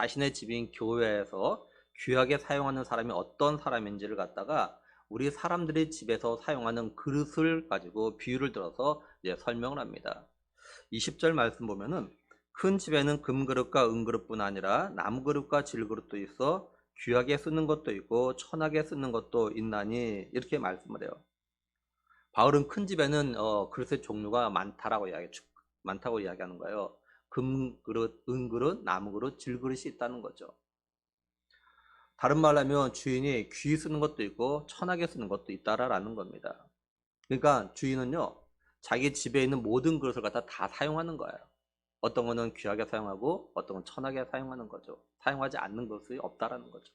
자신의 집인 교회에서 귀하게 사용하는 사람이 어떤 사람인지를 갖다가 우리 사람들이 집에서 사용하는 그릇을 가지고 비유를 들어서 이제 설명을 합니다. 20절 말씀 보면은 큰 집에는 금그릇과 은그릇뿐 아니라 나무그릇과 질그릇도 있어 귀하게 쓰는 것도 있고 천하게 쓰는 것도 있나니 이렇게 말씀을 해요. 바울은 큰 집에는 그릇의 종류가 많다고 이야기하는 거예요. 금그릇, 은그릇, 나무그릇, 질그릇이 있다는 거죠. 다른 말로 하면 주인이 귀히 쓰는 것도 있고 천하게 쓰는 것도 있다라는 겁니다. 그러니까 주인은요, 자기 집에 있는 모든 그릇을 갖다 다 사용하는 거예요. 어떤 거는 귀하게 사용하고 어떤 건 천하게 사용하는 거죠. 사용하지 않는 것이 없다라는 거죠.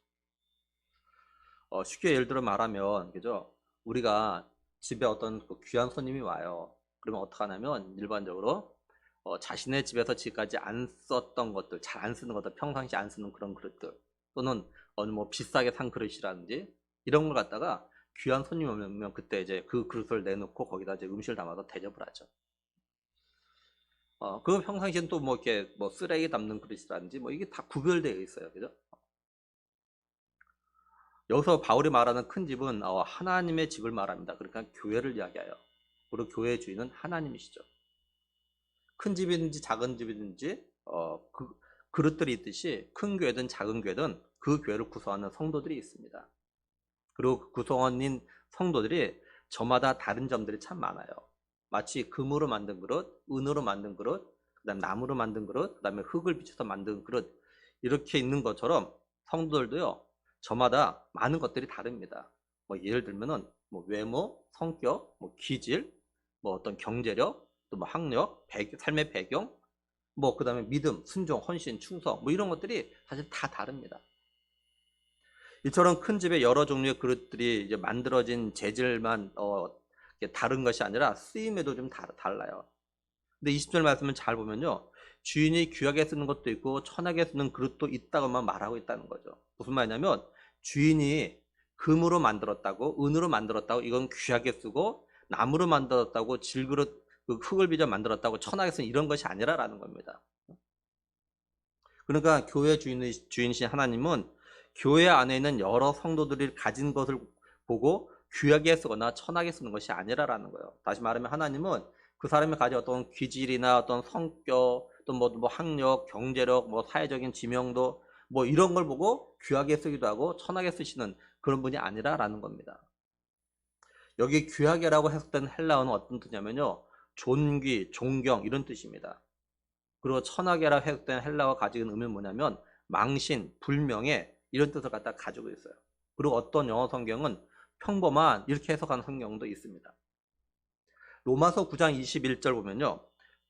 쉽게 예를 들어 말하면, 그죠? 우리가 집에 어떤 그 귀한 손님이 와요. 그러면 어떻게 하냐면 일반적으로 자신의 집에서 지금까지 안 썼던 것들, 잘 안 쓰는 것들, 평상시 안 쓰는 그런 그릇들, 또는 어느 뭐 비싸게 산 그릇이라든지 이런 걸 갖다가 귀한 손님이 오면 그때 이제 그 그릇을 내놓고 거기다 이제 음식을 담아서 대접을 하죠. 그 평상시엔 또 뭐 이렇게 뭐 쓰레기 담는 그릇이라든지 뭐 이게 다 구별되어 있어요. 그죠? 여기서 바울이 말하는 큰 집은 하나님의 집을 말합니다. 그러니까 교회를 이야기해요. 그리고 교회의 주인은 하나님이시죠. 큰 집이든지 작은 집이든지 그 그릇들이 있듯이 큰 교회든 작은 교회든 그 교회를 구성하는 성도들이 있습니다. 그리고 그 구성원인 성도들이 저마다 다른 점들이 참 많아요. 마치 금으로 만든 그릇, 은으로 만든 그릇, 그다음 나무로 만든 그릇, 그다음에 흙을 비춰서 만든 그릇 이렇게 있는 것처럼 성도들도요. 저마다 많은 것들이 다릅니다. 뭐 예를 들면은 뭐 외모, 성격, 뭐 기질, 뭐 어떤 경제력, 또 뭐 학력, 삶의 배경, 뭐 그다음에 믿음, 순종, 헌신, 충성 뭐 이런 것들이 사실 다 다릅니다. 이처럼 큰 집에 여러 종류의 그릇들이 이제 만들어진 재질만 다른 것이 아니라 쓰임에도 좀 달라요. 근데 20절 말씀을 잘 보면요. 주인이 귀하게 쓰는 것도 있고 천하게 쓰는 그릇도 있다고만 말하고 있다는 거죠. 무슨 말이냐면 주인이 금으로 만들었다고, 은으로 만들었다고 이건 귀하게 쓰고, 나무로 만들었다고, 질그릇 흙을 빚어 만들었다고 천하게 쓰는 이런 것이 아니라라는 겁니다. 그러니까 교회 주인이신 하나님은 교회 안에 있는 여러 성도들이 가진 것을 보고 귀하게 쓰거나 천하게 쓰는 것이 아니라라는 거예요. 다시 말하면 하나님은 그 사람이 가진 어떤 기질이나 어떤 성격, 또 뭐 학력, 경제력, 뭐 사회적인 지명도 뭐 이런 걸 보고 귀하게 쓰기도 하고 천하게 쓰시는 그런 분이 아니라라는 겁니다. 여기 귀하게라고 해석된 헬라어는 어떤 뜻이냐면요. 존귀, 존경 이런 뜻입니다. 그리고 천하게라 해석된 헬라어가 가지고 있는 의미는 뭐냐면 망신, 불명예 이런 뜻을 갖다 가지고 있어요. 그리고 어떤 영어 성경은 평범한 이렇게 해석하는 성경도 있습니다. 로마서 9장 21절 보면요.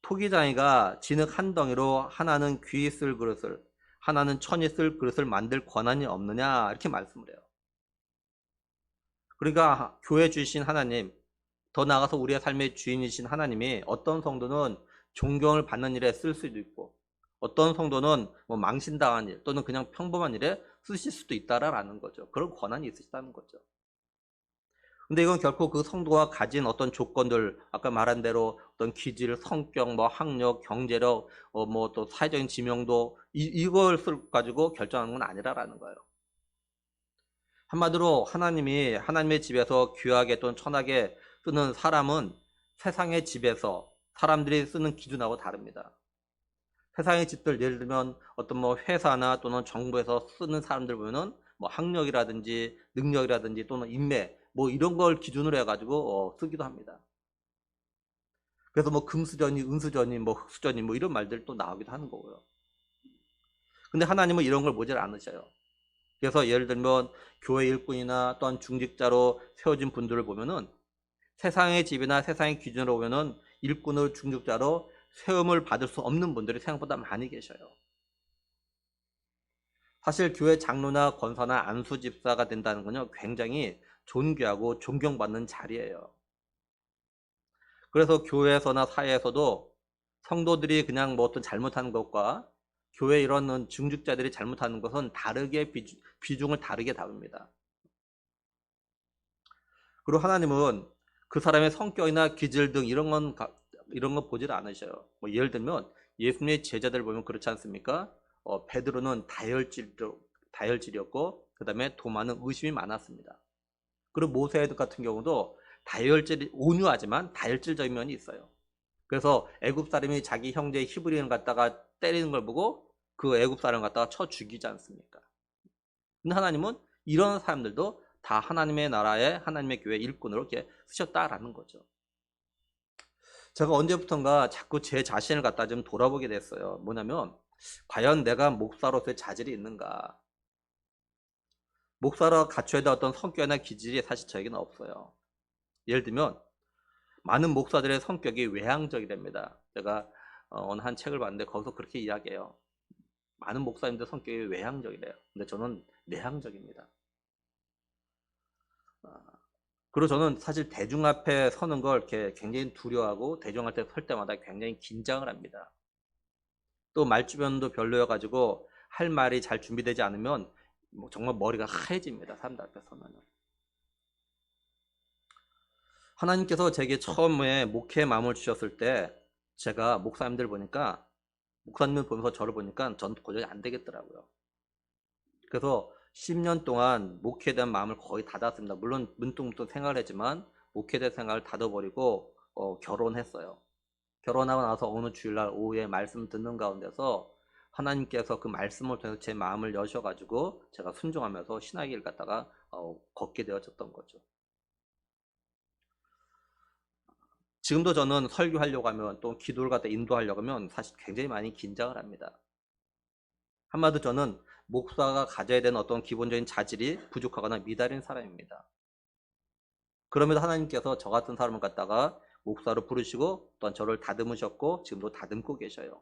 토기장이가 진흙 한 덩이로 하나는 귀히 쓸 그릇을 하나는 천이 쓸 그릇을 만들 권한이 없느냐 이렇게 말씀을 해요. 그러니까 교회 주신 하나님, 더 나아가서 우리의 삶의 주인이신 하나님이 어떤 성도는 존경을 받는 일에 쓸 수도 있고 어떤 성도는 뭐 망신당한 일 또는 그냥 평범한 일에 쓰실 수도 있다라는 거죠. 그런 권한이 있으시다는 거죠. 근데 이건 결코 그 성도가 가진 어떤 조건들, 아까 말한 대로 어떤 기질, 성격, 뭐 학력, 경제력, 뭐 또 사회적인 지명도 이걸 가지고 결정하는 건 아니라라는 거예요. 한마디로 하나님이 하나님의 집에서 귀하게 또는 천하게 쓰는 사람은 세상의 집에서 사람들이 쓰는 기준하고 다릅니다. 세상의 집들 예를 들면 어떤 뭐 회사나 또는 정부에서 쓰는 사람들 보면은 뭐 학력이라든지 능력이라든지 또는 인맥 뭐 이런 걸 기준으로 해가지고 쓰기도 합니다. 그래서 뭐 금수저니 은수저니 뭐 흑수저니 뭐 이런 말들 또 나오기도 하는 거고요. 근데 하나님은 이런 걸 보질 않으셔요. 그래서 예를 들면 교회 일꾼이나 또한 중직자로 세워진 분들을 보면은 세상의 집이나 세상의 기준으로 보면은 일꾼을 중직자로 세움을 받을 수 없는 분들이 생각보다 많이 계셔요. 사실 교회 장로나 권사나 안수 집사가 된다는 건요 굉장히 존귀하고 존경받는 자리예요. 그래서 교회에서나 사회에서도 성도들이 그냥 뭐 어떤 잘못하는 것과 교회 이런 중직자들이 잘못하는 것은 다르게 비중을 다르게 다룹니다. 그리고 하나님은 그 사람의 성격이나 기질 등 이런 거 보질 않으셔요. 뭐 예를 들면 예수님의 제자들 보면 그렇지 않습니까? 베드로는 다혈질이었고 그 다음에 도마는 의심이 많았습니다. 그리고 모세 같은 경우도 온유하지만 다혈질적인 면이 있어요. 그래서 애굽 사람이 자기 형제 히브리인 갖다가 때리는 걸 보고 그 애굽 사람 갖다가 쳐 죽이지 않습니까? 근데 하나님은 이런 사람들도 다 하나님의 나라에 하나님의 교회 일꾼으로 이렇게 쓰셨다라는 거죠. 제가 언제부턴가 자꾸 제 자신을 갖다 좀 돌아보게 됐어요. 뭐냐면 과연 내가 목사로서의 자질이 있는가? 목사로 갖춰야 될 어떤 성격이나 기질이 사실 저에게는 없어요. 예를 들면 많은 목사들의 성격이 외향적이랍니다. 제가 어느 한 책을 봤는데 거기서 그렇게 이야기해요. 많은 목사님들 성격이 외향적이래요. 근데 저는 내향적입니다. 그리고 저는 사실 대중 앞에 서는 걸 이렇게 굉장히 두려워하고 대중 앞에 설 때마다 굉장히 긴장을 합니다. 또 말주변도 별로여가지고 할 말이 잘 준비되지 않으면 정말 머리가 하얘집니다. 사람들 앞에 서면. 하나님께서 제게 처음에 목회의 마음을 주셨을 때 제가 목사님들 보니까 목사님을 보면서 저를 보니까 전 도저히 안 되겠더라고요. 그래서 10년 동안 목회에 대한 마음을 거의 닫았습니다. 물론 문득문득 생각을 했지만 목회에 대한 생각을 닫아버리고 결혼했어요. 결혼하고 나서 어느 주일날 오후에 말씀 듣는 가운데서 하나님께서 그 말씀을 통해서 제 마음을 여셔가지고 제가 순종하면서 신학의 길 갔다가 걷게 되어졌던 거죠. 지금도 저는 설교하려고 하면 또 기도를 갖다 인도하려고 하면 사실 굉장히 많이 긴장을 합니다. 한마디로 저는 목사가 가져야 되는 어떤 기본적인 자질이 부족하거나 미달인 사람입니다. 그럼에도 하나님께서 저 같은 사람을 갖다가 목사로 부르시고 또한 저를 다듬으셨고 지금도 다듬고 계셔요.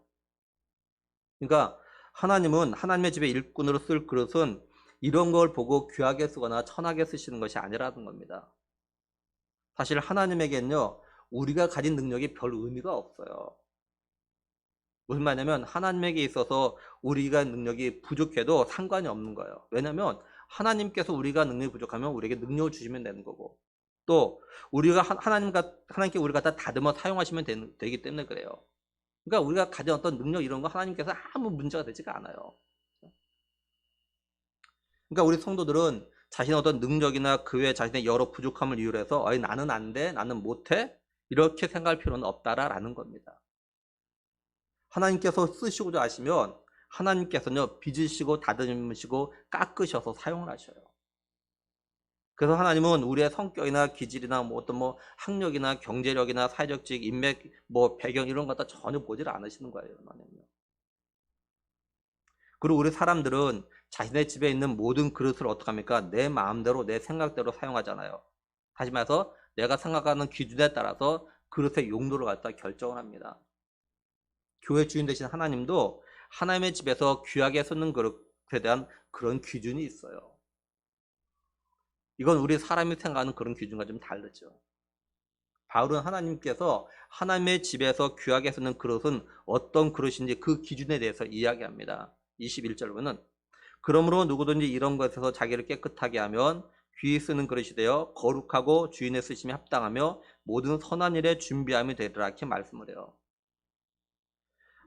그러니까 하나님은 하나님의 집에 일꾼으로 쓸 그릇은 이런 걸 보고 귀하게 쓰거나 천하게 쓰시는 것이 아니라는 겁니다. 사실 하나님에게는요, 우리가 가진 능력이 별 의미가 없어요. 무슨 말이냐면 하나님에게 있어서 우리가 능력이 부족해도 상관이 없는 거예요. 왜냐하면 하나님께서 우리가 능력이 부족하면 우리에게 능력을 주시면 되는 거고 또 우리가 하나님께 우리가 다 다듬어 사용하시면 되기 때문에 그래요. 그러니까 우리가 가진 어떤 능력 이런 거 하나님께서 아무 문제가 되지가 않아요. 그러니까 우리 성도들은 자신의 어떤 능력이나 그 외 자신의 여러 부족함을 이유로 해서 나는 안 돼, 나는 못해 이렇게 생각할 필요는 없다라는 겁니다. 하나님께서 쓰시고자 하시면 하나님께서는요 빚으시고 다듬으시고 깎으셔서 사용을 하셔요. 그래서 하나님은 우리의 성격이나 기질이나 어떤 학력이나 경제력이나 사회적 직 인맥 배경 이런 거 다 전혀 보질 않으시는 거예요. 하나님은요. 그리고 우리 사람들은 자신의 집에 있는 모든 그릇을 어떻게 합니까? 내 마음대로 내 생각대로 사용하잖아요. 다시 말해서 내가 생각하는 기준에 따라서 그릇의 용도를 갖다 결정을 합니다. 교회 주인 되신 하나님도 하나님의 집에서 귀하게 쓰는 그릇에 대한 그런 기준이 있어요. 이건 우리 사람이 생각하는 그런 기준과 좀 다르죠. 바울은 하나님께서 하나님의 집에서 귀하게 쓰는 그릇은 어떤 그릇인지 그 기준에 대해서 이야기합니다. 21절 보면 그러므로 누구든지 이런 것에서 자기를 깨끗하게 하면 귀히 쓰는 그릇이 되어 거룩하고 주인의 쓰심에 합당하며 모든 선한 일에 준비함이 되리라 이렇게 말씀을 해요.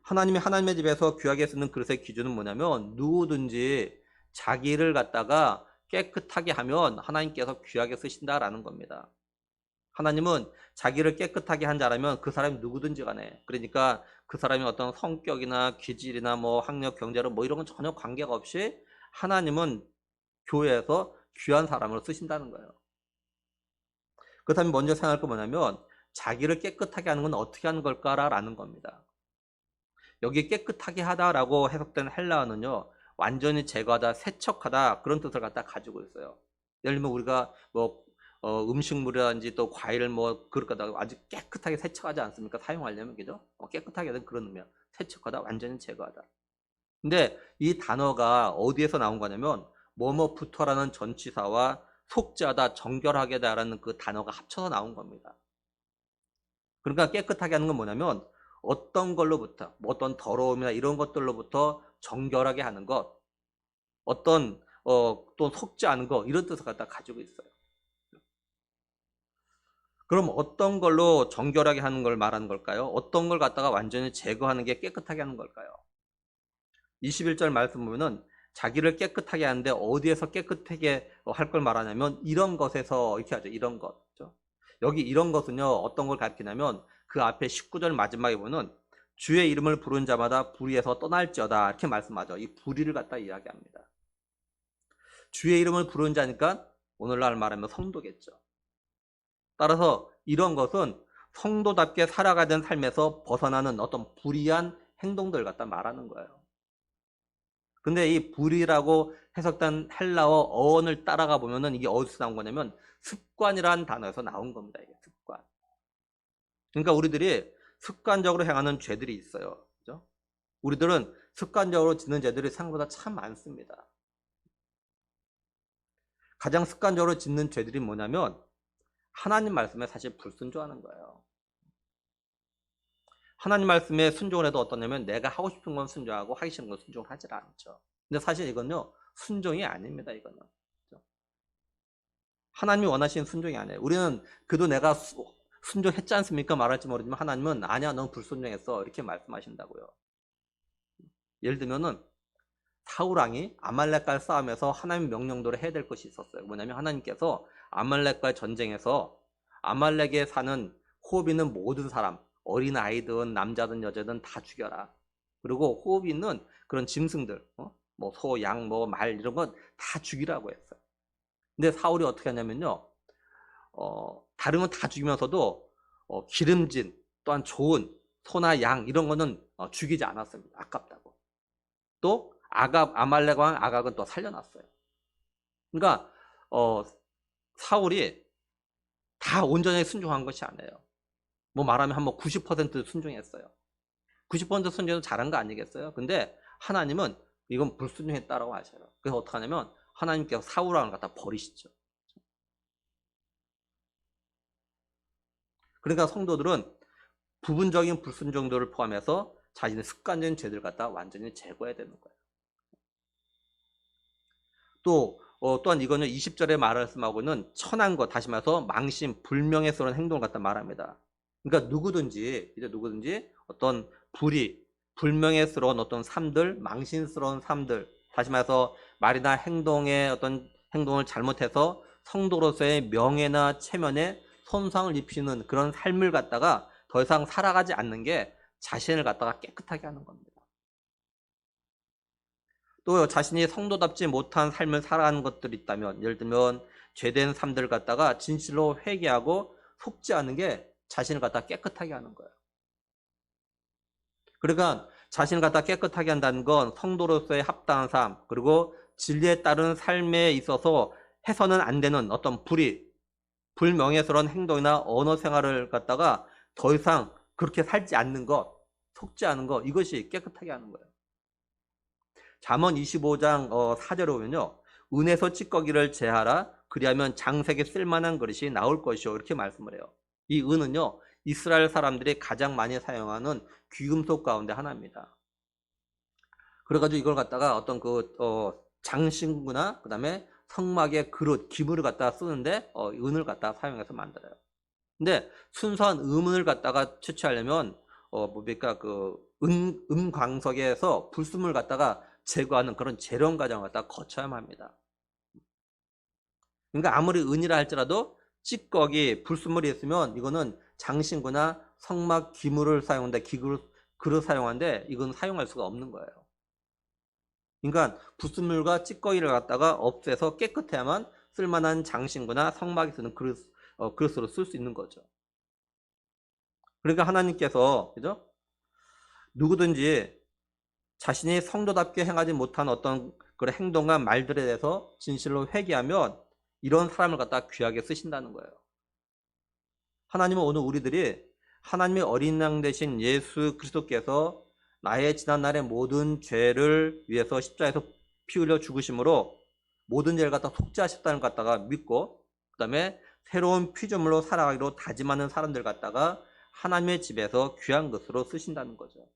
하나님의 집에서 귀하게 쓰는 그릇의 기준은 뭐냐면 누구든지 자기를 갖다가 깨끗하게 하면 하나님께서 귀하게 쓰신다라는 겁니다. 하나님은 자기를 깨끗하게 한 자라면 그 사람이 누구든지 간에 그러니까 그 사람이 어떤 성격이나 기질이나 학력, 경제력 이런 건 전혀 관계가 없이 하나님은 교회에서 귀한 사람으로 쓰신다는 거예요. 그렇다면 먼저 생각할 거 뭐냐면 자기를 깨끗하게 하는 건 어떻게 하는 걸까라는 겁니다. 여기 깨끗하게 하다라고 해석된 헬라어는요 완전히 제거하다, 세척하다 그런 뜻을 갖다 가지고 있어요. 예를 들면 우리가 음식물이라든지 또 과일을 그릇 갖다가 아주 깨끗하게 세척하지 않습니까? 사용하려면 그죠? 깨끗하게 하는 그런 의미야. 세척하다, 완전히 제거하다. 근데 이 단어가 어디에서 나온 거냐면 뭐뭐부터라는 전치사와 속죄하다, 정결하게다라는 그 단어가 합쳐서 나온 겁니다. 그러니까 깨끗하게 하는 건 뭐냐면 어떤 걸로부터 어떤 더러움이나 이런 것들로부터 정결하게 하는 것, 어떤 또 속지 않은 것 이런 뜻을 갖다 가지고 있어요. 그럼 어떤 걸로 정결하게 하는 걸 말하는 걸까요? 어떤 걸 갖다가 완전히 제거하는 게 깨끗하게 하는 걸까요? 21절 말씀 보면은 자기를 깨끗하게 하는데 어디에서 깨끗하게 할 걸 말하냐면 이런 것에서 이렇게 하죠. 이런 것. 그죠? 여기 이런 것은요. 어떤 걸 가리키냐면 그 앞에 19절 마지막에 보면 주의 이름을 부른 자마다 불의에서 떠날지어다 이렇게 말씀하죠. 이 불의를 갖다 이야기합니다. 주의 이름을 부른 자니까 오늘날 말하면 성도겠죠. 따라서 이런 것은 성도답게 살아가는 삶에서 벗어나는 어떤 불의한 행동들 갖다 말하는 거예요. 근데 이 불이라고 해석된 헬라어 어원을 따라가 보면은 이게 어디서 나온 거냐면 습관이라는 단어에서 나온 겁니다. 이게 습관. 그러니까 우리들이 습관적으로 행하는 죄들이 있어요. 그죠? 우리들은 습관적으로 짓는 죄들이 생각보다 참 많습니다. 가장 습관적으로 짓는 죄들이 뭐냐면 하나님 말씀에 사실 불순종하는 거예요. 하나님 말씀에 순종을 해도 어떠냐면 내가 하고 싶은 건 순종하고 하기 싫은 건 순종을 하질 않죠. 근데 사실 이건요 순종이 아닙니다. 이거는 하나님이 원하시는 순종이 아니에요. 우리는 그도 내가 순종했지 않습니까 말할지 모르지만 하나님은 아니야 넌 불순종했어 이렇게 말씀하신다고요. 예를 들면은 사울왕이 아말렉과의 싸움에서 하나님 명령대로 해야 될 것이 있었어요. 뭐냐면 하나님께서 아말렉과의 전쟁에서 아말렉에 사는 호흡 있는 모든 사람 어린 아이든 남자든 여자든 다 죽여라. 그리고 호흡 있는 그런 짐승들 뭐 소, 양, 뭐 말 이런 건 다 죽이라고 했어요. 근데 사울이 어떻게 하냐면요 다른 건 다 죽이면서도 기름진 또한 좋은 소나 양 이런 거는 죽이지 않았습니다. 아깝다고. 또 아말렉 왕 아각은 또 살려놨어요. 그러니까 사울이 다 온전히 순종한 것이 아니에요. 뭐 말하면 한 90% 순종했어요. 90% 순종도 잘한 거 아니겠어요? 근데 하나님은 이건 불순종했다라고 하셔요. 그래서 어떻게 하냐면 하나님께서 사울 왕을 갖다 버리시죠. 그러니까 성도들은 부분적인 불순종들을 포함해서 자신의 습관적인 죄들 갖다 완전히 제거해야 되는 거예요. 또한 이거는 20절에 말씀하고는 천한 것, 다시 말해서 망심, 불명예스러운 행동을 갖다 말합니다. 그러니까 누구든지 어떤 불명예스러운 어떤 삶들, 망신스러운 삶들, 다시 말해서 말이나 행동의 어떤 행동을 잘못해서 성도로서의 명예나 체면에 손상을 입히는 그런 삶을 갖다가 더 이상 살아가지 않는 게 자신을 갖다가 깨끗하게 하는 겁니다. 또 자신이 성도답지 못한 삶을 살아가는 것들이 있다면 예를 들면 죄된 삶들을 갖다가 진실로 회개하고 속지 않은 게 자신을 갖다 깨끗하게 하는 거예요. 그러니까 자신을 갖다 깨끗하게 한다는 건 성도로서의 합당한 삶 그리고 진리에 따른 삶에 있어서 해서는 안 되는 어떤 불명예스러운 행동이나 언어 생활을 갖다가 더 이상 그렇게 살지 않는 것, 속지 않은 것 이것이 깨끗하게 하는 거예요. 잠언 25장 4절에 보면요. 은에서 찌꺼기를 제하라 그리하면 장색에 쓸만한 그릇이 나올 것이요 이렇게 말씀을 해요. 이 은은요. 이스라엘 사람들이 가장 많이 사용하는 귀금속 가운데 하나입니다. 그래가지고 이걸 갖다가 어떤 장신구나 그다음에 성막의 그릇, 기물을 갖다가 쓰는데 은을 갖다가 사용해서 만들어요. 근데 순수한 음은을 갖다가 채취하려면 뭡니까 은광석에서 불순물을 갖다가 제거하는 그런 재련 과정을 갖다가 거쳐야만 합니다. 그러니까 아무리 은이라 할지라도 찌꺼기, 불순물이 있으면 이거는 장신구나 성막 기물을 사용한데 그릇 사용하는데 이건 사용할 수가 없는 거예요. 그러니까 불순물과 찌꺼기를 갖다가 없애서 깨끗해야만 쓸만한 장신구나 성막에 쓰는 그릇으로 쓸 수 있는 거죠. 그러니까 하나님께서 그죠? 누구든지 자신이 성도답게 행하지 못한 어떤 그런 행동과 말들에 대해서 진실로 회개하면 이런 사람을 갖다 귀하게 쓰신다는 거예요. 하나님은 오늘 우리들이 하나님의 어린 양 되신 예수 그리스도께서 나의 지난날의 모든 죄를 위해서 십자가에서 피 흘려 죽으심으로 모든 죄를 갖다 속죄하셨다는 것 갖다가 믿고 그 다음에 새로운 피조물로 살아가기로 다짐하는 사람들 갖다가 하나님의 집에서 귀한 것으로 쓰신다는 거죠.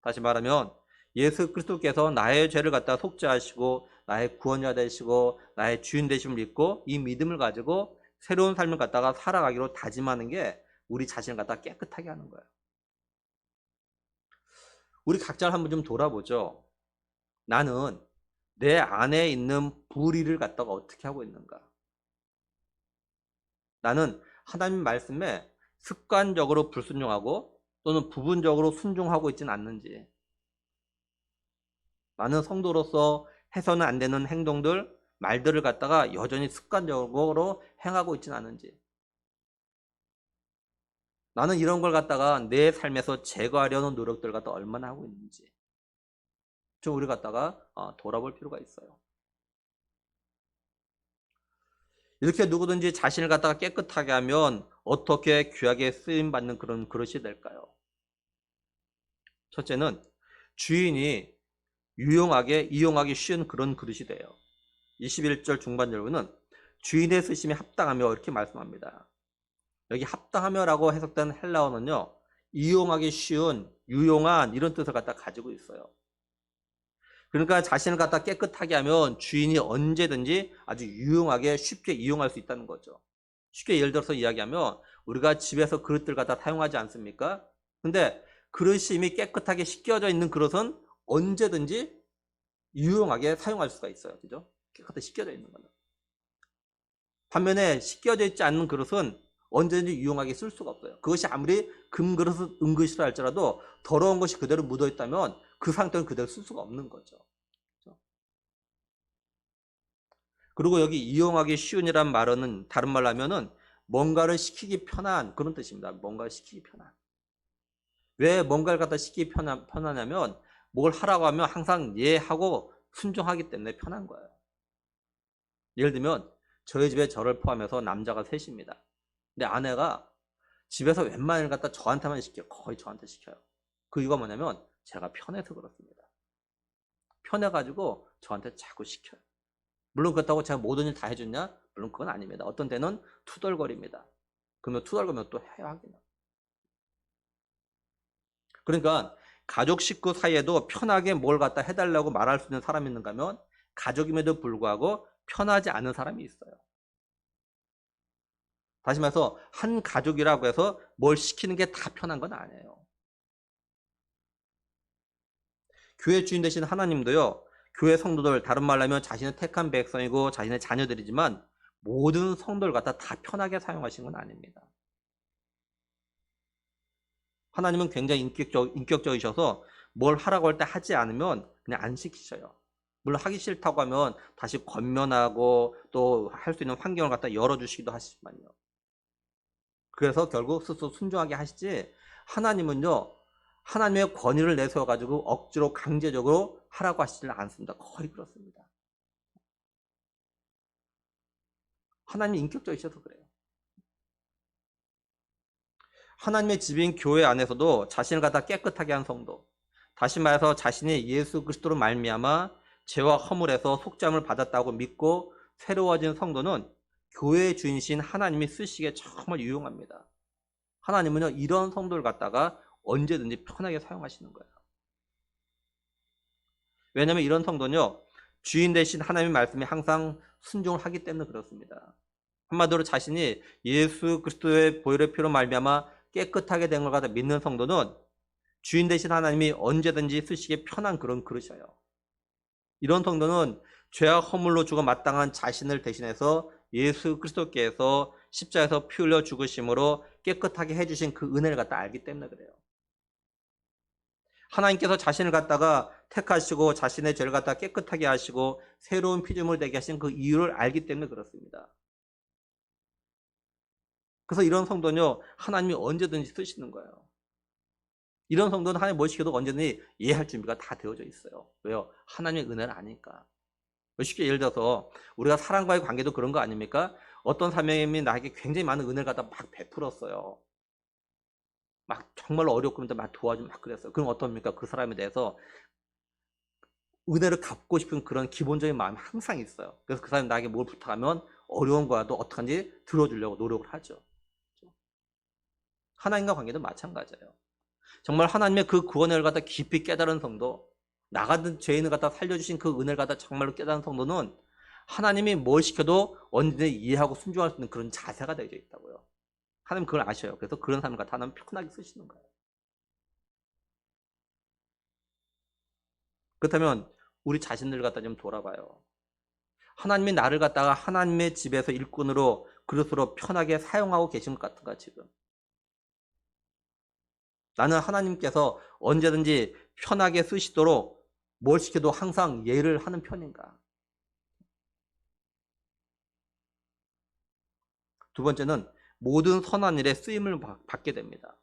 다시 말하면 예수 그리스도께서 나의 죄를 갖다 속죄하시고 나의 구원자 되시고 나의 주인 되심을 믿고 이 믿음을 가지고 새로운 삶을 갖다가 살아가기로 다짐하는 게 우리 자신을 갖다 깨끗하게 하는 거예요. 우리 각자를 한번 좀 돌아보죠. 나는 내 안에 있는 불의를 갖다가 어떻게 하고 있는가? 나는 하나님 말씀에 습관적으로 불순종하고 또는 부분적으로 순종하고 있지는 않는지, 나는 성도로서 해서는 안 되는 행동들, 말들을 갖다가 여전히 습관적으로 행하고 있지는 않은지, 나는 이런 걸 갖다가 내 삶에서 제거하려는 노력들 갖다 얼마나 하고 있는지 좀 우리 갖다가 돌아볼 필요가 있어요. 이렇게 누구든지 자신을 갖다가 깨끗하게 하면 어떻게 귀하게 쓰임 받는 그런 그릇이 될까요? 첫째는 주인이 유용하게 이용하기 쉬운 그런 그릇이 돼요. 21절 중반절부는 주인의 쓰심에 합당하며 이렇게 말씀합니다. 여기 합당하며라고 해석된 헬라어는요, 이용하기 쉬운, 유용한 이런 뜻을 갖다 가지고 있어요. 그러니까 자신을 갖다 깨끗하게 하면 주인이 언제든지 아주 유용하게 쉽게 이용할 수 있다는 거죠. 쉽게 예를 들어서 이야기하면 우리가 집에서 그릇들 갖다 사용하지 않습니까? 근데 그릇이 이미 깨끗하게 씻겨져 있는 그릇은 언제든지 유용하게 사용할 수가 있어요. 그죠? 깨끗하게 씻겨져 있는 거는. 반면에 씻겨져 있지 않는 그릇은 언제든지 유용하게 쓸 수가 없어요. 그것이 아무리 금그릇, 은그릇이라 할지라도 더러운 것이 그대로 묻어있다면 그 상태는 그대로 쓸 수가 없는 거죠. 그리고 여기 이용하기 쉬운이란 말은 다른 말로 하면은 뭔가를 시키기 편한 그런 뜻입니다. 뭔가를 시키기 편한. 왜 뭔가를 갖다 시키기 편하냐면 뭘 하라고 하면 항상 예 하고 순종하기 때문에 편한 거예요. 예를 들면 저희 집에 저를 포함해서 남자가 셋입니다. 근데 아내가 집에서 웬만한 일 갖다 저한테만 시켜요. 거의 저한테 시켜요. 그 이유가 뭐냐면 제가 편해서 그렇습니다. 편해가지고 저한테 자꾸 시켜요. 물론 그렇다고 제가 모든 일 다 해줬냐? 물론 그건 아닙니다. 어떤 때는 투덜거립니다. 그러면 투덜거리면 또 해야 하겠나. 그러니까 가족 식구 사이에도 편하게 뭘 갖다 해달라고 말할 수 있는 사람이 있는가 하면 가족임에도 불구하고 편하지 않은 사람이 있어요. 다시 말해서 한 가족이라고 해서 뭘 시키는 게 다 편한 건 아니에요. 교회 주인 되신 하나님도요, 교회 성도들, 다른 말로 하면 자신의 택한 백성이고 자신의 자녀들이지만 모든 성도를 갖다 다 편하게 사용하시는 건 아닙니다. 하나님은 굉장히 인격적이셔서 뭘 하라고 할 때 하지 않으면 그냥 안 시키셔요. 물론 하기 싫다고 하면 다시 권면하고 또 할 수 있는 환경을 갖다 열어주시기도 하시지만요. 그래서 결국 스스로 순종하게 하시지, 하나님은요, 하나님의 권위를 내세워가지고 억지로 강제적으로 하라고 하시지 않습니다. 거의 그렇습니다. 하나님이 인격적이셔서 그래요. 하나님의 집인 교회 안에서도 자신을 갖다 깨끗하게 한 성도, 다시 말해서 자신이 예수 그리스도로 말미암아 죄와 허물에서 속죄함을 받았다고 믿고 새로워진 성도는 교회의 주인이신 하나님이 쓰시기에 정말 유용합니다. 하나님은요, 이런 성도를 갖다가 언제든지 편하게 사용하시는 거예요. 왜냐하면 이런 성도는요, 주인 대신 하나님의 말씀에 항상 순종을 하기 때문에 그렇습니다. 한마디로 자신이 예수 그리스도의 보혈의 피로 말미암아 깨끗하게 된 걸 갖다 믿는 성도는 주인 대신 하나님이 언제든지 쓰시기에 편한 그런 그릇이에요. 이런 성도는 죄와 허물로 죽어 마땅한 자신을 대신해서 예수 그리스도께서 십자가에서 피 흘려 죽으심으로 깨끗하게 해주신 그 은혜를 갖다 알기 때문에 그래요. 하나님께서 자신을 갖다가 택하시고 자신의 죄를 갖다 깨끗하게 하시고 새로운 피조물 되게 하신 그 이유를 알기 때문에 그렇습니다. 그래서 이런 성도는요, 하나님이 언제든지 쓰시는 거예요. 이런 성도는 하나님 뭘 시켜도 언제든지 이해할 준비가 다 되어져 있어요. 왜요? 하나님의 은혜를 아니까. 쉽게 예를 들어서 우리가 사람과의 관계도 그런 거 아닙니까? 어떤 사람이 나에게 굉장히 많은 은혜를 갖다 막 베풀었어요. 막 정말 어렵고 막 도와주고 막 그랬어요. 그럼 어떻습니까? 그 사람에 대해서 은혜를 갚고 싶은 그런 기본적인 마음이 항상 있어요. 그래서 그 사람이 나에게 뭘 부탁하면 어려운 거라도 어떡한지 들어주려고 노력을 하죠. 하나님과 관계도 마찬가지예요. 정말 하나님의 그 구원을 갖다 깊이 깨달은 성도, 나 같은 죄인을 갖다 살려주신 그 은혜를 갖다 정말로 깨달은 성도는 하나님이 뭘 시켜도 언제든지 이해하고 순종할 수 있는 그런 자세가 되어 있다고요. 하나님 그걸 아셔요. 그래서 그런 사람을 갖다 하나님 편하게 쓰시는 거예요. 그렇다면 우리 자신들 갖다 좀 돌아봐요. 하나님이 나를 갖다가 하나님의 집에서 일꾼으로 그릇으로 편하게 사용하고 계신 것 같은가 지금? 나는 하나님께서 언제든지 편하게 쓰시도록 뭘 시켜도 항상 예를 하는 편인가? 두 번째는 모든 선한 일에 쓰임을 받게 됩니다.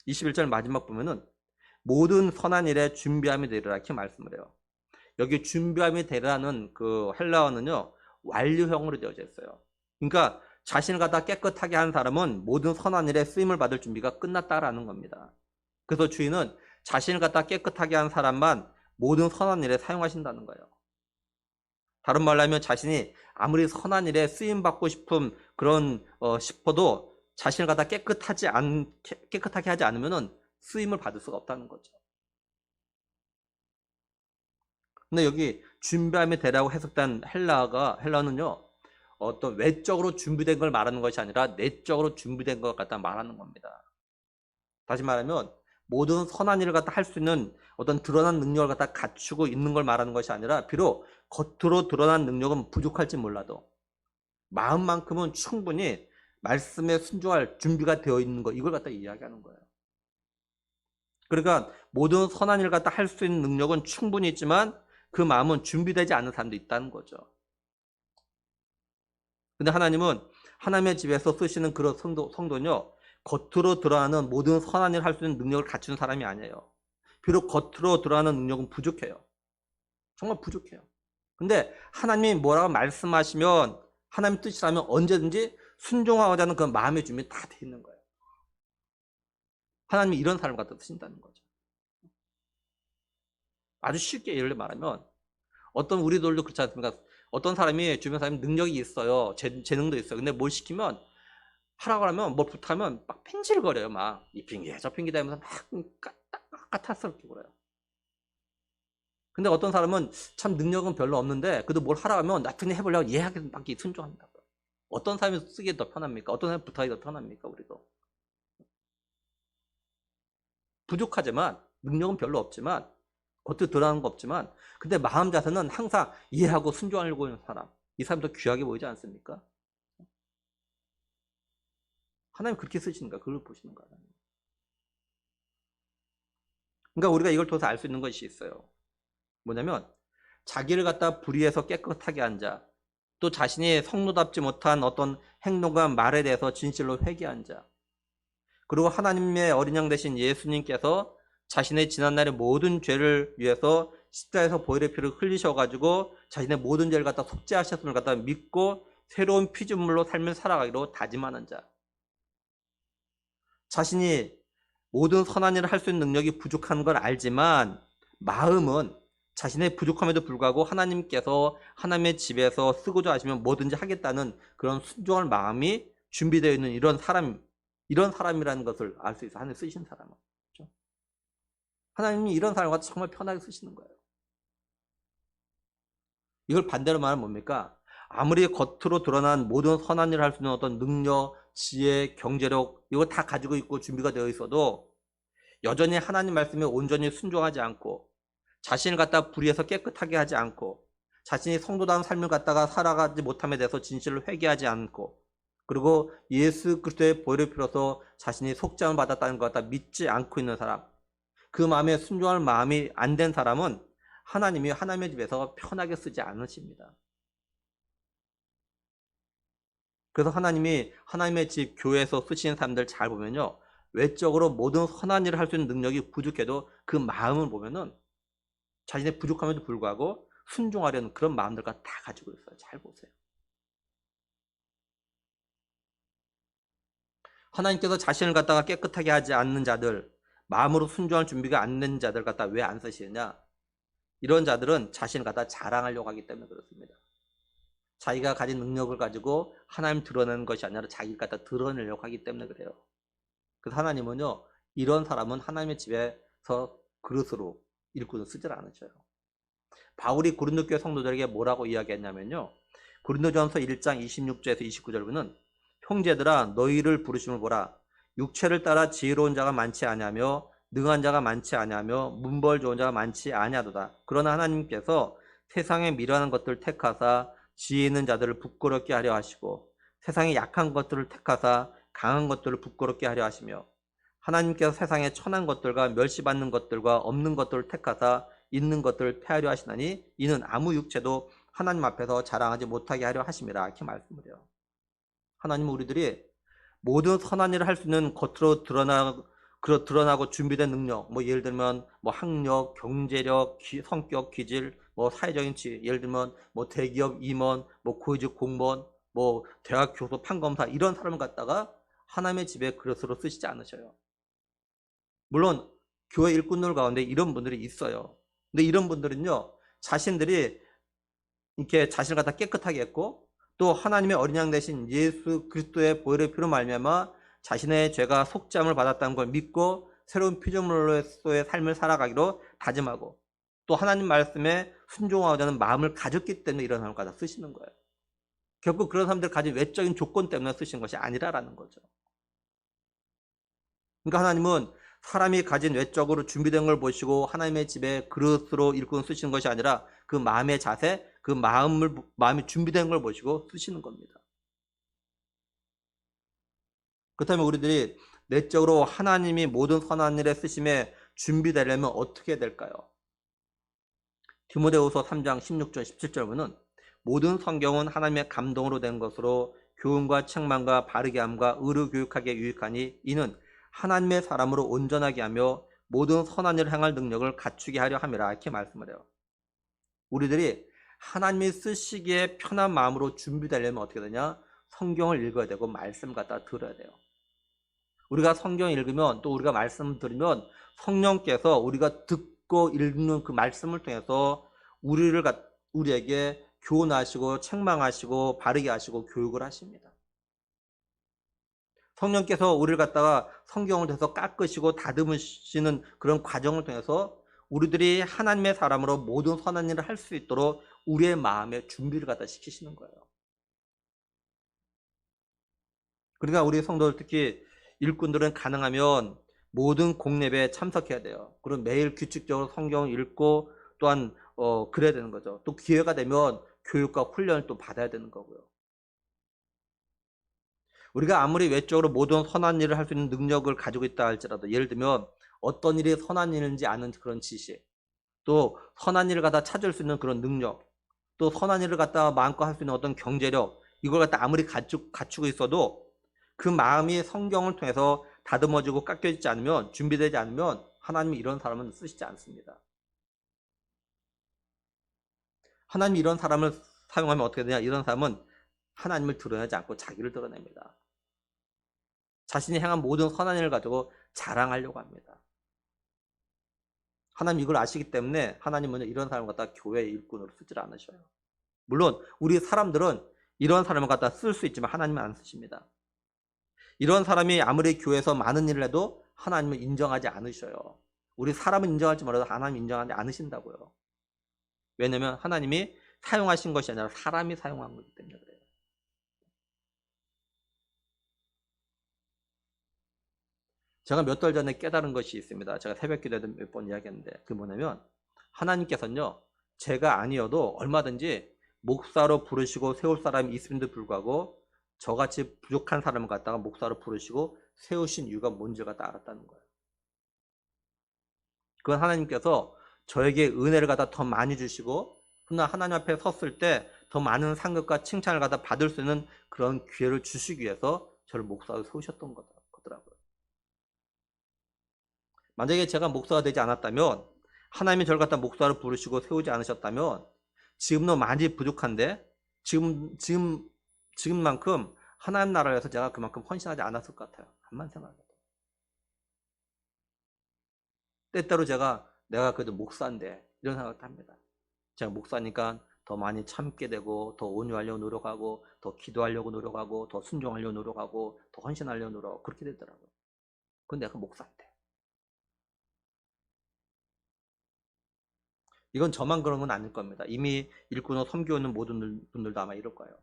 21절 마지막 보면은 모든 선한 일에 준비함이 되리라 이렇게 말씀을 해요. 여기 준비함이 되라는 그 헬라어는요 완료형으로 되어져 있어요. 그러니까 자신을 갖다 깨끗하게 한 사람은 모든 선한 일에 쓰임을 받을 준비가 끝났다라는 겁니다. 그래서 주인은 자신을 갖다 깨끗하게 한 사람만 모든 선한 일에 사용하신다는 거예요. 다른 말로 하면 자신이 아무리 선한 일에 쓰임 받고 싶은 그런 싶어도 자신을 갖다 깨끗하게 하지 않으면은 쓰임을 받을 수가 없다는 거죠. 근데 여기 준비함이 되라고 해석된 헬라어는요 어떤 외적으로 준비된 걸 말하는 것이 아니라 내적으로 준비된 것 갖다 말하는 겁니다. 다시 말하면 모든 선한 일을 갖다 할 수 있는 어떤 드러난 능력을 갖다 갖추고 있는 걸 말하는 것이 아니라 비록 겉으로 드러난 능력은 부족할지 몰라도 마음만큼은 충분히 말씀에 순종할 준비가 되어 있는 거 이걸 갖다 이야기하는 거예요. 그러니까 모든 선한 일을 갖다 할 수 있는 능력은 충분히 있지만 그 마음은 준비되지 않은 사람도 있다는 거죠. 근데 하나님은 하나님의 집에서 쓰시는 그런 성도는요 겉으로 드러나는 모든 선한 일을 할 수 있는 능력을 갖춘 사람이 아니에요. 비록 겉으로 드러나는 능력은 부족해요. 정말 부족해요. 근데 하나님이 뭐라고 말씀하시면 하나님 뜻이라면 언제든지 순종하고자 하는 그 마음의 준비 다 돼 있는 거예요. 하나님이 이런 사람을 갖다 쓰신다는 거죠. 아주 쉽게 예를 말하면 어떤 우리들도 그렇지 않습니까? 어떤 사람이 주변 사람이 능력이 있어요. 재능도 있어요. 근데 뭘 시키면 하라고 하면 뭘 부탁하면 막 팽질거려요. 막 이 핑계 저 핑계 대면서 막 까탈스럽게 굴어요. 근데 어떤 사람은 참 능력은 별로 없는데 그래도 뭘 하라고 하면 나중에 해보려고 예하게 막 순종한다고요. 어떤 사람이 쓰기 더 편합니까? 어떤 사람이 부탁이 더 편합니까? 우리도 부족하지만 능력은 별로 없지만 겉으로 드러나는 거 없지만 근데 마음 자세는 항상 이해하고 순종하려고 하는 사람 이 사람 더 귀하게 보이지 않습니까? 하나님 그렇게 쓰시는가? 그걸 보시는 거야. 그러니까 우리가 이걸 통해서 알 수 있는 것이 있어요. 뭐냐면 자기를 갖다 불의해서 깨끗하게 한 자, 또 자신이 성도답지 못한 어떤 행동과 말에 대해서 진실로 회개한 자, 그리고 하나님의 어린 양 되신 예수님께서 자신의 지난날의 모든 죄를 위해서 십자가에서 보혈의 피를 흘리셔가지고 자신의 모든 죄를 갖다 속죄하셨음을 갖다 믿고 새로운 피조물로 삶을 살아가기로 다짐하는 자, 자신이 모든 선한 일을 할 수 있는 능력이 부족한 걸 알지만 마음은 자신의 부족함에도 불구하고 하나님께서 하나님의 집에서 쓰고자 하시면 뭐든지 하겠다는 그런 순종할 마음이 준비되어 있는 이런 사람이라는 것을 알 수 있어요. 하나님 쓰신 사람은. 그렇죠? 하나님이 이런 사람과 정말 편하게 쓰시는 거예요. 이걸 반대로 말하면 뭡니까? 아무리 겉으로 드러난 모든 선한 일을 할 수 있는 어떤 능력, 지혜, 경제력 이거 다 가지고 있고 준비가 되어 있어도 여전히 하나님 말씀에 온전히 순종하지 않고 자신을 갖다 불의해서 깨끗하게 하지 않고 자신이 성도다운 삶을 갖다가 살아가지 못함에 대해서 진실을 회개하지 않고 그리고 예수 그리스도의 보혈을 필요서 자신이 속죄함을 받았다는 것 갖다 믿지 않고 있는 사람, 그 마음에 순종할 마음이 안 된 사람은 하나님이 하나님의 집에서 편하게 쓰지 않으십니다. 그래서 하나님이 하나님의 집 교회에서 쓰시는 사람들 잘 보면요 외적으로 모든 선한 일을 할 수 있는 능력이 부족해도 그 마음을 보면은 자신의 부족함에도 불구하고 순종하려는 그런 마음들과 다 가지고 있어요. 잘 보세요. 하나님께서 자신을 갖다가 깨끗하게 하지 않는 자들, 마음으로 순종할 준비가 안 된 자들 갖다 왜 안 쓰시느냐? 이런 자들은 자신을 갖다 자랑하려고 하기 때문에 그렇습니다. 자기가 가진 능력을 가지고 하나님 드러내는 것이 아니라 자기를 갖다 드러내려고 하기 때문에 그래요. 그래서 하나님은요 이런 사람은 하나님의 집에서 그릇으로 일꾼을 쓰질 않으셔요. 바울이 고린도 교회 성도들에게 뭐라고 이야기했냐면요 고린도전서 1장 26절에서 29절 보면 형제들아 너희를 부르심을 보라 육체를 따라 지혜로운 자가 많지 아니하며 능한 자가 많지 아니하며 문벌 좋은 자가 많지 아니하도다. 그러나 하나님께서 세상에 미련한 것들을 택하사 지혜 있는 자들을 부끄럽게 하려 하시고 세상에 약한 것들을 택하사 강한 것들을 부끄럽게 하려 하시며 하나님께서 세상에 천한 것들과 멸시받는 것들과 없는 것들을 택하사 있는 것들을 패하려 하시나니 이는 아무 육체도 하나님 앞에서 자랑하지 못하게 하려 하심이라. 이렇게 말씀을 해요. 하나님은 우리들이 모든 선한 일을 할 수 있는 겉으로 드러나고 준비된 능력, 뭐 예를 들면 뭐 학력, 경제력, 성격, 기질, 뭐 사회적인 지위, 예를 들면 뭐 대기업 임원, 뭐 고위직 공무원, 뭐 대학 교수, 판검사 이런 사람을 갖다가 하나님의 집에 그릇으로 쓰시지 않으셔요. 물론 교회 일꾼들 가운데 이런 분들이 있어요. 근데 이런 분들은요, 자신들이 이렇게 자신을 갖다 깨끗하게 했고 또 하나님의 어린 양 대신 예수 그리스도의 보혈의 피로 말미암아 자신의 죄가 속죄함을 받았다는 걸 믿고 새로운 피조물로서의 삶을 살아가기로 다짐하고 또 하나님 말씀에 순종하고자 마음을 가졌기 때문에 이런 사람을 갖다 쓰시는 거예요. 결국 그런 사람들 가진 외적인 조건 때문에 쓰신 것이 아니라라는 거죠. 그러니까 하나님은 사람이 가진 외적으로 준비된 걸 보시고 하나님의 집에 그릇으로 일꾼 쓰시는 것이 아니라 그 마음의 자세, 그 마음이 준비된 걸 보시고 쓰시는 겁니다. 그렇다면 우리들이 내적으로 하나님이 모든 선한 일에 쓰심에 준비되려면 어떻게 될까요? 디모데후서 3장 16절 17절 보면 모든 성경은 하나님의 감동으로 된 것으로 교훈과 책망과 바르게 함과 의로 교육하기에 유익하니 이는 하나님의 사람으로 온전하게 하며 모든 선한 일을 행할 능력을 갖추게 하려 함이라. 이렇게 말씀을 해요. 우리들이 하나님이 쓰시기에 편한 마음으로 준비되려면 어떻게 되냐? 성경을 읽어야 되고 말씀 갖다 들어야 돼요. 우리가 성경 읽으면 또 우리가 말씀 들으면 성령께서 우리가 듣고 읽는 그 말씀을 통해서 우리에게 교훈하시고 책망하시고 바르게 하시고 교육을 하십니다. 성령께서 우리를 갖다가 성경을 통해서 깎으시고 다듬으시는 그런 과정을 통해서 우리들이 하나님의 사람으로 모든 선한 일을 할 수 있도록 우리의 마음에 준비를 갖다 시키시는 거예요. 그러니까 우리 성도들 특히 일꾼들은 가능하면 모든 공예배에 참석해야 돼요. 그리고 매일 규칙적으로 성경을 읽고 또한 그래야 되는 거죠. 또 기회가 되면 교육과 훈련을 또 받아야 되는 거고요. 우리가 아무리 외적으로 모든 선한 일을 할 수 있는 능력을 가지고 있다 할지라도 예를 들면 어떤 일이 선한 일인지 아는 그런 지식, 또 선한 일을 갖다 찾을 수 있는 그런 능력, 또 선한 일을 갖다 마음껏 할 수 있는 어떤 경제력, 이걸 갖다 아무리 갖추고 있어도 그 마음이 성경을 통해서 다듬어지고 깎여지지 않으면, 준비되지 않으면 하나님이 이런 사람은 쓰시지 않습니다. 하나님이 이런 사람을 사용하면 어떻게 되냐? 이런 사람은 하나님을 드러내지 않고 자기를 드러냅니다. 자신이 행한 모든 선한 일을 가지고 자랑하려고 합니다. 하나님 이걸 아시기 때문에 하나님은 이런 사람을 갖다 교회 일꾼으로 쓰질 않으셔요. 물론 우리 사람들은 이런 사람을 갖다 쓸 수 있지만 하나님은 안 쓰십니다. 이런 사람이 아무리 교회에서 많은 일을 해도 하나님은 인정하지 않으셔요. 우리 사람은 인정할지 몰라도 하나님 인정하지 않으신다고요. 왜냐하면 하나님이 사용하신 것이 아니라 사람이 사용한 거기 때문에 그래요. 제가 몇 달 전에 깨달은 것이 있습니다. 제가 새벽 기도에도 몇 번 이야기했는데 그게 뭐냐면 하나님께서는요. 제가 아니어도 얼마든지 목사로 부르시고 세울 사람이 있음에도 불구하고 저같이 부족한 사람을 갖다가 목사로 부르시고 세우신 이유가 뭔지를 갖다 알았다는 거예요. 그건 하나님께서 저에게 은혜를 갖다 더 많이 주시고 그러나 하나님 앞에 섰을 때 더 많은 상급과 칭찬을 갖다 받을 수 있는 그런 기회를 주시기 위해서 저를 목사로 세우셨던 거더라고요. 만약에 제가 목사가 되지 않았다면 하나님이 저를 갖다 목사로 부르시고 세우지 않으셨다면 지금도 많이 부족한데 지금만큼 하나님 나라를 위해서 제가 그만큼 헌신하지 않았을 것 같아요. 한만 생각해도. 때때로 내가 그래도 목사인데 이런 생각도 합니다. 제가 목사니까 더 많이 참게 되고 더 온유하려고 노력하고 더 기도하려고 노력하고 더 순종하려고 노력하고 더 헌신하려고 노력하고 그렇게 되더라고요. 근데 내가 목사인데. 이건 저만 그런 건 아닐 겁니다. 이미 일꾼으로 섬기는 모든 분들도 아마 이럴 거예요.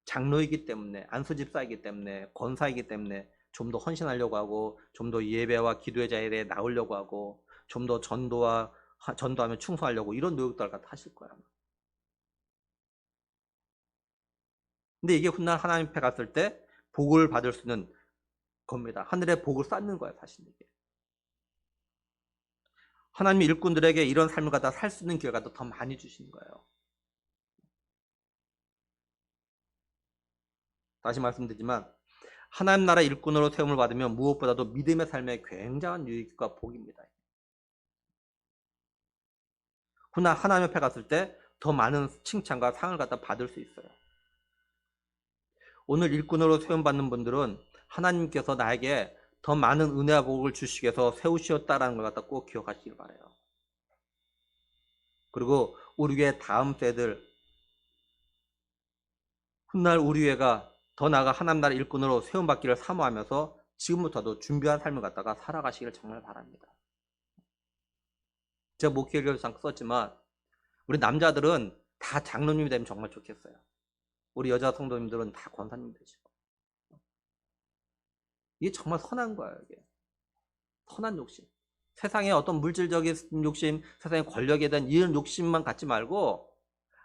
장로이기 때문에, 안수집사이기 때문에, 권사이기 때문에 좀 더 헌신하려고 하고 좀 더 예배와 기도의 자리에 나오려고 하고 좀 더 전도와 전도하면 충성하려고 이런 노력들 갖다 하실 거야. 근데 이게 훗날 하나님 앞에 갔을 때 복을 받을 수 있는 겁니다. 하늘의 복을 쌓는 거야, 사실 이게. 하나님이 일꾼들에게 이런 삶을 갖다 살 수 있는 기회가 더 많이 주시는 거예요. 다시 말씀드리지만 하나님 나라 일꾼으로 세움을 받으면 무엇보다도 믿음의 삶에 굉장한 유익과 복입니다. 훗날 하나님 앞에 갔을 때 더 많은 칭찬과 상을 갖다 받을 수 있어요. 오늘 일꾼으로 세움받는 분들은 하나님께서 나에게 더 많은 은혜와 복을 주시기 위해서 세우셨다라는 걸 갖다 꼭 기억하시길 바라요. 그리고 우리 교회 다음 세대들, 훗날 우리 교회가 더 나아가 하나님 나라 일꾼으로 세움받기를 사모하면서 지금부터도 준비한 삶을 갖다가 살아가시기를 정말 바랍니다. 제가 목회를 잠깐 썼지만 우리 남자들은 다 장로님이 되면 정말 좋겠어요. 우리 여자 성도님들은 다 권사님 되시고. 이게 정말 선한 거예요. 이게 선한 욕심. 세상에 어떤 물질적인 욕심, 세상의 권력에 대한 이런 욕심만 갖지 말고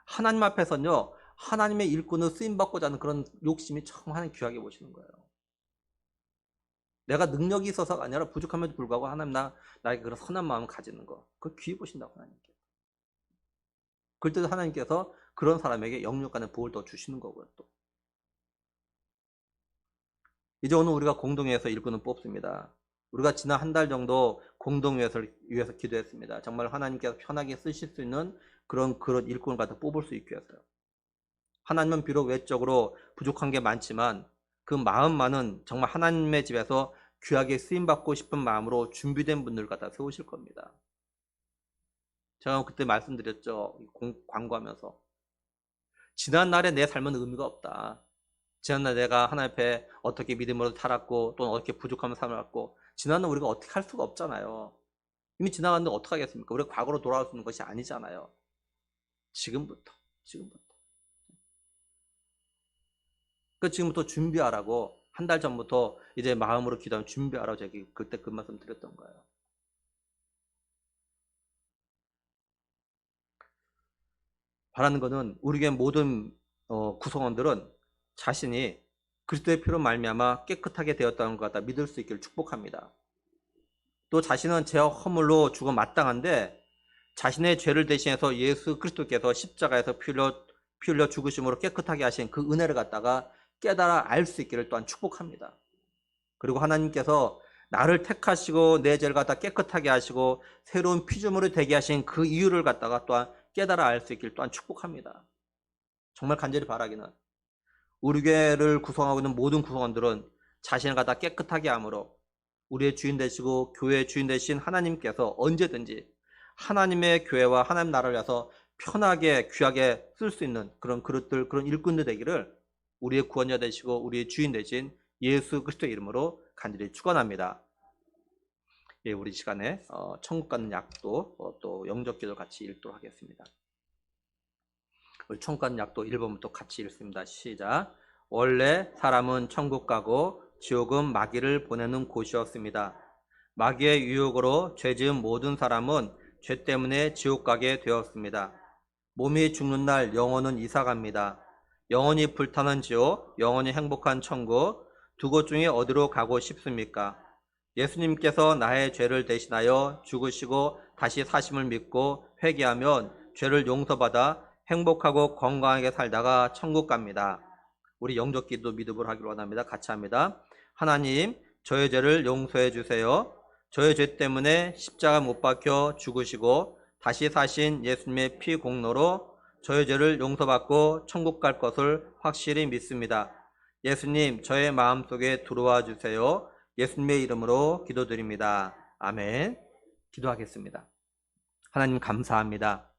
하나님 앞에서는요, 하나님의 일꾼을 쓰임받고자 하는 그런 욕심이 정말 귀하게 보시는 거예요. 내가 능력이 있어서가 아니라 부족함에도 불구하고 하나님 나에게 그런 선한 마음을 가지는 거, 그걸 귀히 보신다고 하나님께. 그럴 때도 하나님께서 그런 사람에게 영육간의 복을 더 주시는 거고요. 또 이제 오늘 우리가 공동회에서 일꾼을 뽑습니다. 우리가 지난 한 달 정도 공동회를 위해서 기도했습니다. 정말 하나님께서 편하게 쓰실 수 있는 그런 일꾼을 갖다 뽑을 수 있게 해서요. 하나님은 비록 외적으로 부족한 게 많지만 그 마음만은 정말 하나님의 집에서 귀하게 쓰임받고 싶은 마음으로 준비된 분들 갖다 세우실 겁니다. 제가 그때 말씀드렸죠. 광고하면서. 지난날에 내 삶은 의미가 없다. 지난날 내가 하나님 앞에 어떻게 믿음으로 살았고 또는 어떻게 부족함을 살았고 지난날 우리가 어떻게 할 수가 없잖아요. 이미 지나갔는데 어떻게 하겠습니까? 우리가 과거로 돌아올 수 있는 것이 아니잖아요. 지금부터. 지금부터 준비하라고 한 달 전부터 이제 마음으로 기도하면 준비하라고 제가 그때 그 말씀 드렸던 거예요. 바라는 것은 우리 교회 모든 구성원들은 자신이 그리스도의 피로 말미암아 깨끗하게 되었다는 것 같다 믿을 수 있기를 축복합니다. 또 자신은 죄와 허물로 죽어 마땅한데 자신의 죄를 대신해서 예수 그리스도께서 십자가에서 피 흘려 죽으심으로 깨끗하게 하신 그 은혜를 갖다가 깨달아 알 수 있기를 또한 축복합니다. 그리고 하나님께서 나를 택하시고 내 죄를 갖다 깨끗하게 하시고 새로운 피조물이 되게 하신 그 이유를 갖다가 또한 깨달아 알 수 있기를 또한 축복합니다. 정말 간절히 바라기는 우리 교회를 구성하고 있는 모든 구성원들은 자신을 갖다 깨끗하게 함으로 우리의 주인 되시고 교회의 주인 되신 하나님께서 언제든지 하나님의 교회와 하나님 나라를 위해서 편하게 귀하게 쓸 수 있는 그런 그릇들, 그런 일꾼들 되기를 우리의 구원자 되시고 우리의 주인 되신 예수 그리스도의 이름으로 간절히 축원합니다. 예, 우리 시간에 천국 가는 약도 또 영접기도 같이 읽도록 하겠습니다. 우리 천국 가는 약도 1번부터 같이 읽습니다. 시작. 원래 사람은 천국 가고 지옥은 마귀를 보내는 곳이었습니다. 마귀의 유혹으로 죄 지은 모든 사람은 죄 때문에 지옥 가게 되었습니다. 몸이 죽는 날 영혼은 이사갑니다. 영원히 불타는 지옥, 영원히 행복한 천국, 두 곳 중에 어디로 가고 싶습니까? 예수님께서 나의 죄를 대신하여 죽으시고 다시 사심을 믿고 회개하면 죄를 용서받아 행복하고 건강하게 살다가 천국 갑니다. 우리 영접기도 믿음으로 하기를 원합니다. 같이 합니다. 하나님, 저의 죄를 용서해 주세요. 저의 죄 때문에 십자가 못 박혀 죽으시고 다시 사신 예수님의 피 공로로 저의 죄를 용서받고 천국 갈 것을 확실히 믿습니다. 예수님, 저의 마음속에 들어와 주세요. 예수님의 이름으로 기도드립니다. 아멘. 기도하겠습니다. 하나님 감사합니다.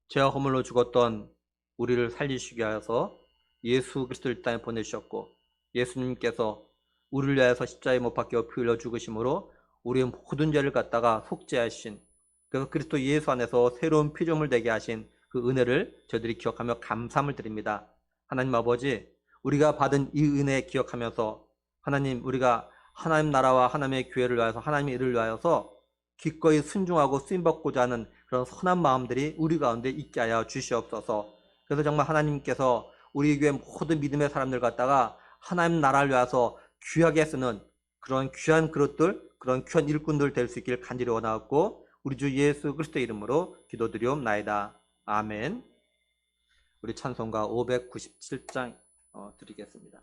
죄와 허물로 죽었던 우리를 살리시기 위해서 예수 그리스도를 땅에 보내주셨고 예수님께서 우리를 위해서 십자가에 못 박혀 피 흘려 죽으심으로 우리의 모든 죄를 갖다가 속죄하신 그래서 그리스도 예수 안에서 새로운 피조물 되게 하신 그 은혜를 저희들이 기억하며 감사함을 드립니다. 하나님 아버지, 우리가 받은 이 은혜 기억하면서 하나님, 우리가 하나님 나라와 하나님의 교회를 위하여서 하나님의 일을 위하여서 기꺼이 순종하고 쓰임받고자 하는 그런 선한 마음들이 우리 가운데 있게 하여 주시옵소서. 그래서 정말 하나님께서 우리 교회 모든 믿음의 사람들 갖다가 하나님 나라를 위해서 귀하게 쓰는 그런 귀한 그릇들, 그런 귀한 일꾼들 될 수 있길 간절히 원하고 우리 주 예수 그리스도의 이름으로 기도드리옵나이다. 아멘. 우리 찬송가 597장 드리겠습니다.